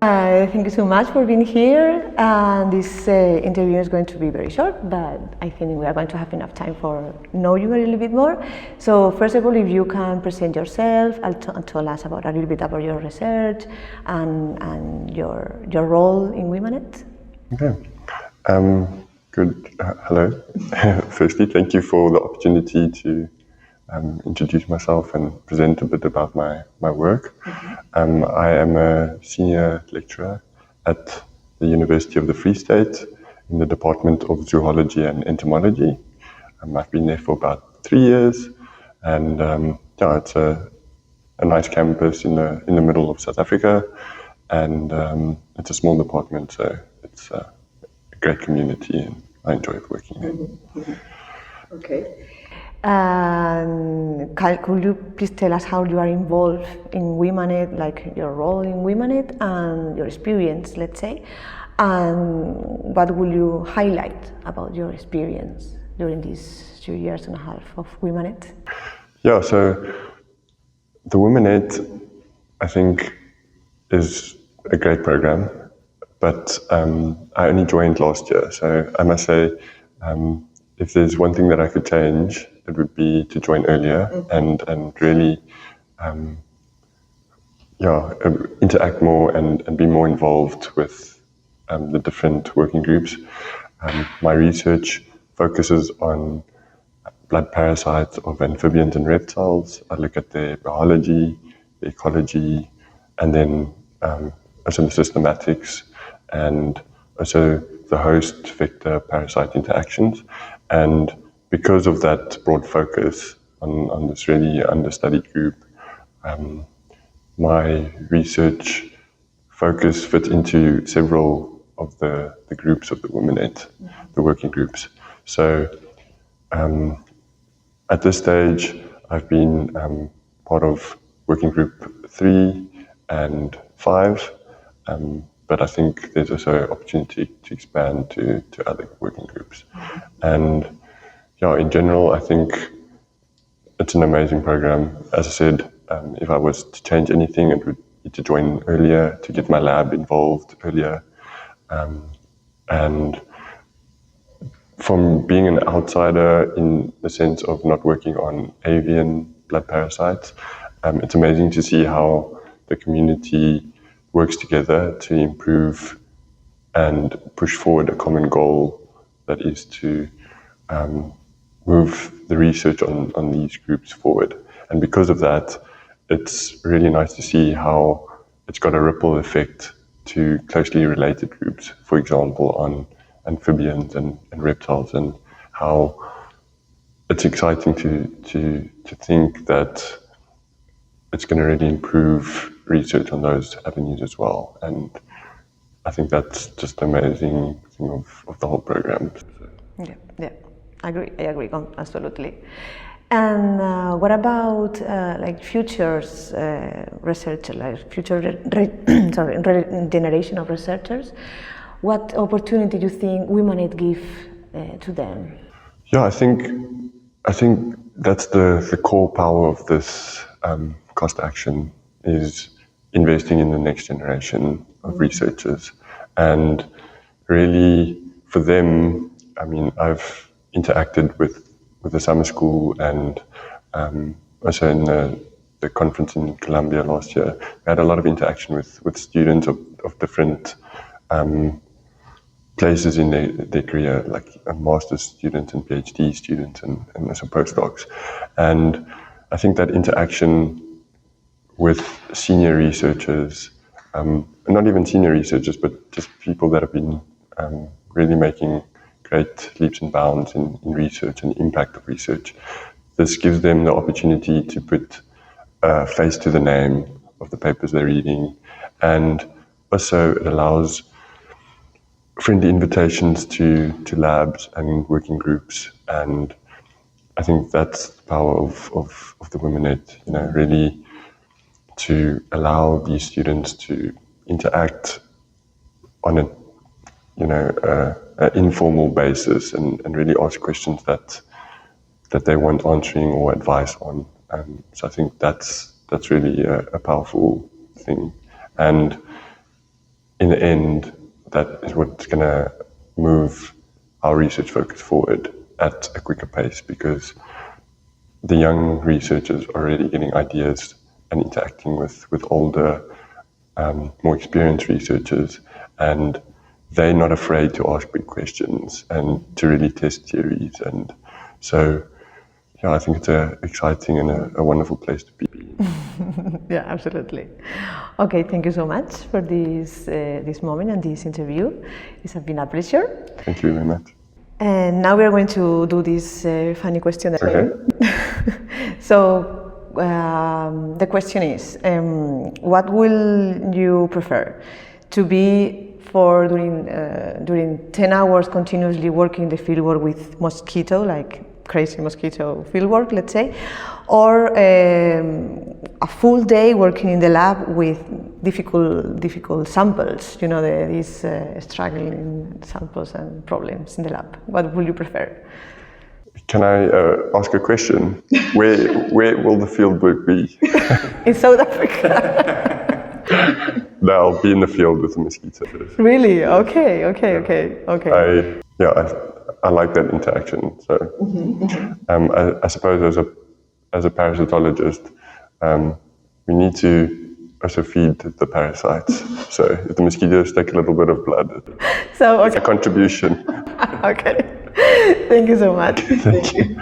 Thank you so much for being here. This interview is going to be very short, but I think we are going to have enough time for know you a little bit more. So first of all, if you can present yourself and tell us about a little bit about your research and your role in WIMANET. Okay. Good. Hello. Firstly, thank you for the opportunity to introduce myself and present a bit about my work. I am a senior lecturer at the University of the Free State in the Department of Zoology and Entomology. I've been there for about 3 years, and it's a nice campus in the middle of South Africa, and it's a small department, so it's a great community, and I enjoy working there. Okay. Could you please tell us how you are involved in WIMANET, like your role in WIMANET and your experience, let's say, and what will you highlight about your experience during these 2 years and a half of WIMANET? Yeah, so the WIMANET, I think, is a great program, but I only joined last year, so I must say, if there's one thing that I could change, it would be to join earlier and really interact more and be more involved with the different working groups. My research focuses on blood parasites of amphibians and reptiles. I look at their biology, the ecology, and then also the systematics, and also the host-vector parasite interactions. And because of that broad focus on this really understudied group, my research focus fits into several of the groups of the WIMANET, the working groups. So at this stage, I've been part of working group 3 and 5, but I think there's also opportunity to expand to other working groups. And in general, I think it's an amazing program. As I said, if I was to change anything, it would be to join earlier, to get my lab involved earlier. And from being an outsider in the sense of not working on avian blood parasites, it's amazing to see how the community works together to improve and push forward a common goal that is to move the research on these groups forward. And because of that, it's really nice to see how it's got a ripple effect to closely related groups, for example, on amphibians and reptiles, and how it's exciting to think that it's going to really improve research on those avenues as well. And I think that's just an amazing thing of the whole program. Yeah, I agree absolutely. And what about futures research, like future generation of researchers? What opportunity do you think WIMANET give to them? Yeah, I think that's the core power of this cost action, is investing in the next generation of researchers. And really, for them, I mean, I've interacted with the summer school and also in the conference in Colombia last year. We had a lot of interaction with students of different places in their career, like master's students and PhD students and also postdocs. And I think that interaction with senior researchers, not even senior researchers, but just people that have been really making great leaps and bounds in research and the impact of research. This gives them the opportunity to put a face to the name of the papers they're reading, and also it allows friendly invitations to labs and working groups. And I think that's the power of the WIMANET, really to allow these students to interact on an informal basis and really ask questions that they want answering or advice on. So I think that's really a powerful thing. And in the end, that is what's going to move our research focus forward at a quicker pace, because the young researchers are already getting ideas and interacting with older, more experienced researchers, and they're not afraid to ask big questions and to really test theories. And so, yeah, I think it's an exciting and a wonderful place to be. Yeah, absolutely. Okay, thank you so much for this moment and this interview. It's been a pleasure. Thank you very much. And now we are going to do this funny question. Okay. So the question is, what will you prefer? To be during 10 hours continuously working the fieldwork with mosquito, like crazy mosquito fieldwork, let's say, or a full day working in the lab with difficult samples, these struggling samples and problems in the lab? What would you prefer? Can I ask a question? Where will the fieldwork be? In South Africa. No, I'll be in the field with the mosquitoes. Really? Okay. I like that interaction. So, I suppose as a parasitologist, we need to also feed the parasites. So if the mosquitoes take a little bit of blood, So, it's a contribution. Okay. Thank you so much. Thank you.